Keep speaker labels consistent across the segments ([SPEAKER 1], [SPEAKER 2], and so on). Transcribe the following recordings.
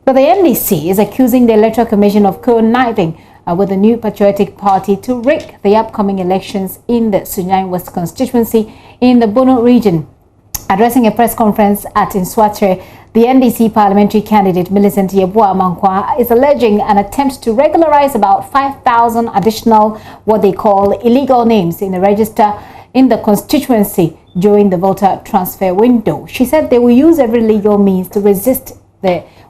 [SPEAKER 1] But the NDC is accusing the Electoral Commission of conniving with the New Patriotic Party to rig the upcoming elections in the Sunyani West constituency in the Bono region. Addressing a press conference at Nswatre, the NDC parliamentary candidate Millicent Yeboah-Amankwah is alleging an attempt to regularize about 5,000 additional what they call illegal names in the register in the constituency during the voter transfer window. She said they will use every legal means to resist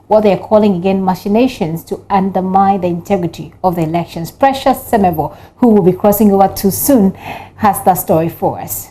[SPEAKER 1] what they are calling again machinations to undermine the integrity of the elections. Precious Semevo, who will be crossing over too soon, has that story for us.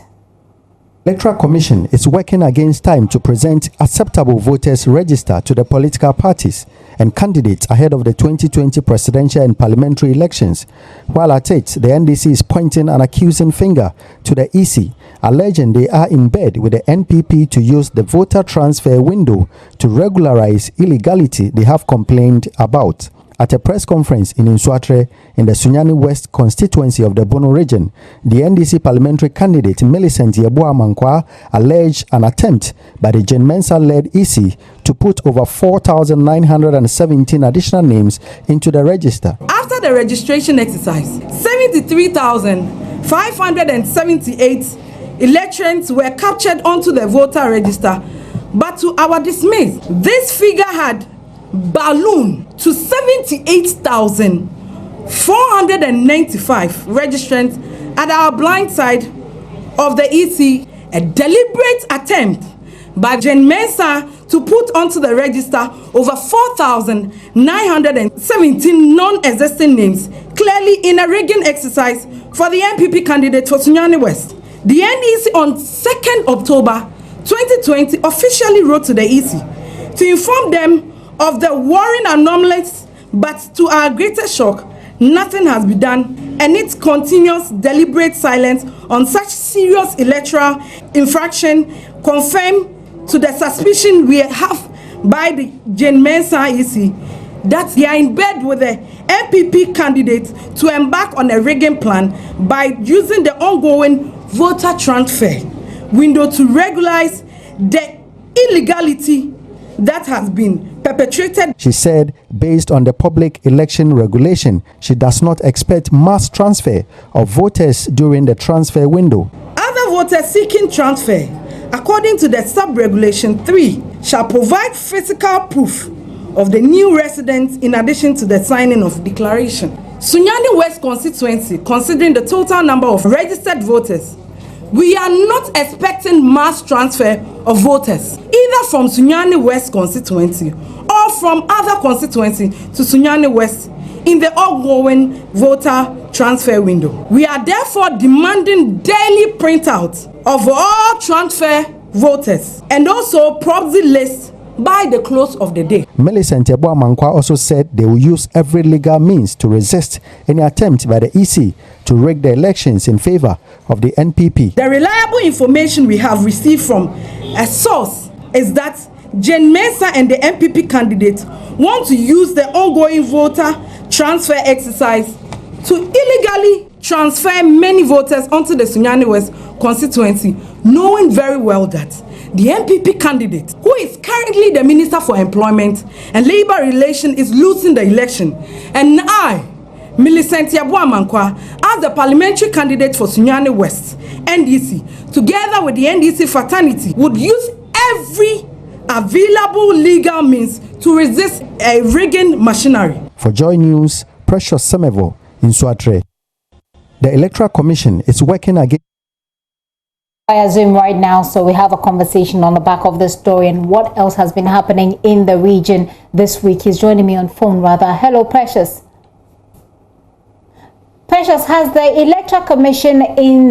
[SPEAKER 2] Electoral Commission is working against time to present acceptable voters register to the political parties and candidates ahead of the 2020 presidential and parliamentary elections. While at it, the NDC is pointing an accusing finger to the EC, alleging they are in bed with the NPP to use the voter transfer window to regularize illegality they have complained about. At a press conference in Nswatre in the Sunyani West constituency of the Bono region, the NDC parliamentary candidate Millicent Yeboah-Amankwah alleged an attempt by the Jane Mensah-led EC to put over 4,917 additional names into the register.
[SPEAKER 3] After the registration exercise, 73,578 elections were captured onto the voter register, but to our dismay, this figure had ballooned to 78,495 registrants at our blind side of the EC, a deliberate attempt by Jane Mensah to put onto the register over 4,917 non-existing names, clearly in a rigging exercise for the NPP candidate for Sunyani West. The NDC on 2nd October 2020 officially wrote to the EC to inform them of the worrying anomalies, but to our greatest shock, nothing has been done, and its continuous deliberate silence on such serious electoral infraction confirmed to the suspicion we have by the Jane Mensah EC that they are in bed with the NPP candidate to embark on a rigging plan by using the ongoing voter transfer window to regularize the illegality that has been perpetrated.
[SPEAKER 2] She said, based on the public election regulation, she does not expect mass transfer of voters during the transfer window.
[SPEAKER 3] Other voters seeking transfer, according to the sub-regulation 3, shall provide physical proof of the new residents in addition to the signing of declaration. Sunyani West constituency, considering the total number of registered voters, we are not expecting mass transfer of voters, either from Sunyani West constituency or from other constituency to Sunyani West in the ongoing voter transfer window. We are therefore demanding daily printout of all transfer voters and also proxy lists by the close of the day.
[SPEAKER 2] Millicent Yeboah-Amankwah also said they will use every legal means to resist any attempt by the EC to rig the elections in favor of the NPP.
[SPEAKER 3] The reliable information we have received from a source is that Jane Mensah and the NPP candidates want to use the ongoing voter transfer exercise to illegally transfer many voters onto the Sunyani West constituency, knowing very well that the NPP candidate, who is currently the Minister for Employment and Labour Relations, is losing the election. And I, Millicent Yeboah-Amankwah, as the parliamentary candidate for Sunyani West, NDC, together with the NDC fraternity, would use every available legal means to resist a rigging machinery.
[SPEAKER 2] For JoyNews, Precious Semevo in Nswatre. The Electoral Commission is working against.
[SPEAKER 1] I Zoom right now, so we have a conversation on the back of this story and what else has been happening in the region this week. He's joining me on phone rather. Hello, Precious. Precious, has the Electoral Commission in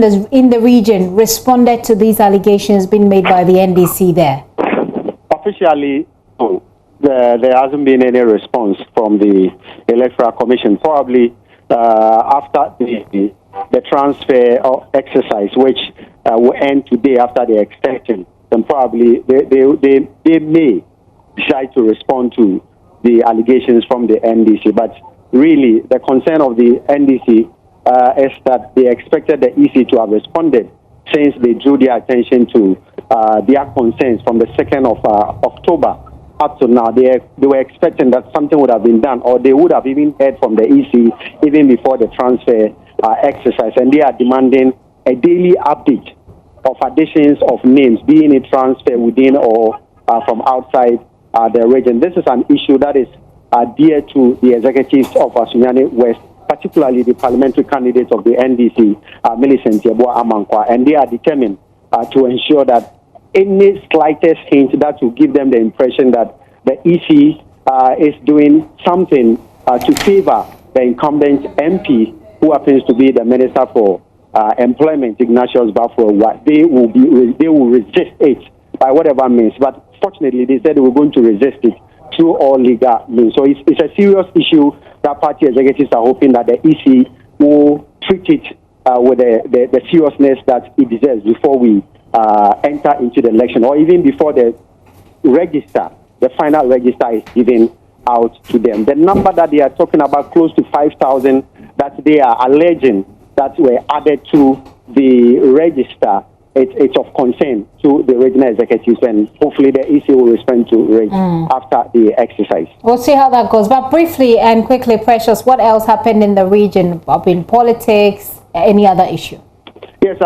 [SPEAKER 1] the region responded to these allegations being made by the NDC there?
[SPEAKER 4] Officially, no. There hasn't been any response from the Electoral Commission. Probably after the transfer exercise, which will end today after the extension, then probably they may decide to respond to the allegations from the NDC. But really, the concern of the NDC is that they expected the EC to have responded since they drew their attention to their concerns from the 2nd of October up to now, they were expecting that something would have been done, or they would have even heard from the EC even before the transfer exercise, and they are demanding a daily update of additions of names, being a transfer within or from outside the region. This is an issue that is dear to the executives of Sunyani West, particularly the parliamentary candidates of the NDC, Millicent Yeboah Amankwa, and they are determined to ensure that any slightest hint that will give them the impression that the EC is doing something to favor the incumbent MP, who happens to be the Minister for Employment, Ignatius Bafo, they will resist it by whatever means. But fortunately, they said they were going to resist it through all legal means. So it's a serious issue that party executives are hoping that the EC will treat it with the seriousness that it deserves before we enter into the election, or even before the register, the final register is given out to them. The number that they are talking about, close to 5,000, that they are alleging that were added to the register, it's of concern to the regional executives, and hopefully the EC will respond to it after the exercise. We'll see how that goes. But briefly and quickly, Precious, what else happened in the region, in politics, any other issue? Yes,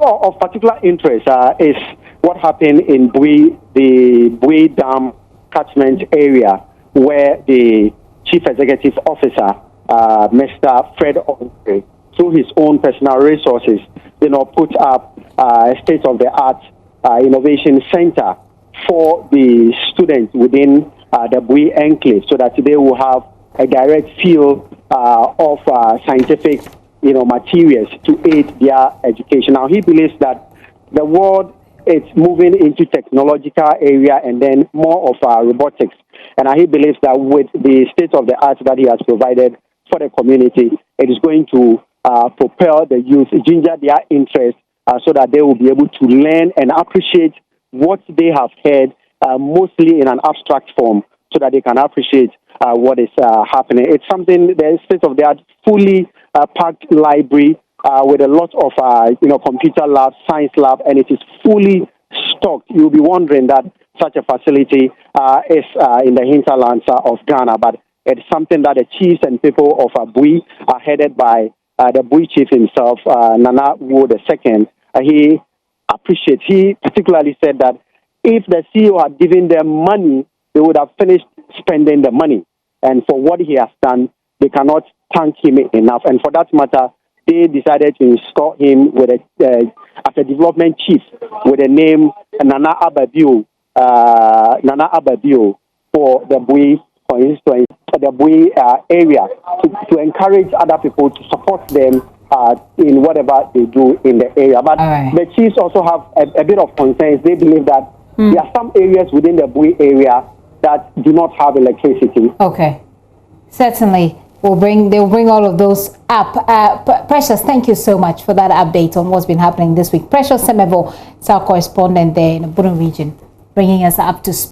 [SPEAKER 4] of particular interest is what happened in the Bui Dam catchment area, where the Chief Executive Officer, Mr. Fred Ongre, through his own personal resources, put up a state-of-the-art innovation center for the students within the Bui enclave, so that they will have a direct field of scientific materials to aid their education. Now, he believes that the world is moving into technological area and then more of robotics. And he believes that with the state-of-the-art that he has provided for the community, it is going to propel the youth, ginger their interest, so that they will be able to learn and appreciate what they have heard, mostly in an abstract form, so that they can appreciate what is happening. It's something, the state-of-the-art, fully packed library with a lot of computer lab, science lab, and it is fully stocked. You'll be wondering that such a facility is in the hinterlands of Ghana, but it's something that the chiefs and people of Bui are headed by the Bui chief himself, Nana Wood II. He appreciates. He particularly said that if the CEO had given them money, they would have finished spending the money. And for what he has done, they cannot thank him enough. And for that matter, they decided to install him with as a development chief with the name Nana Ababio for the Bui constituency, the Bui area, to encourage other people to support them in whatever they do in the area. But the chiefs also have a bit of concerns. They believe that there are some areas within the Bui area that do not have electricity. Okay, certainly. They'll bring all of those up. Precious, thank you so much for that update on what's been happening this week. Precious Semevo, it's our correspondent there in the Bono region, bringing us up to speed.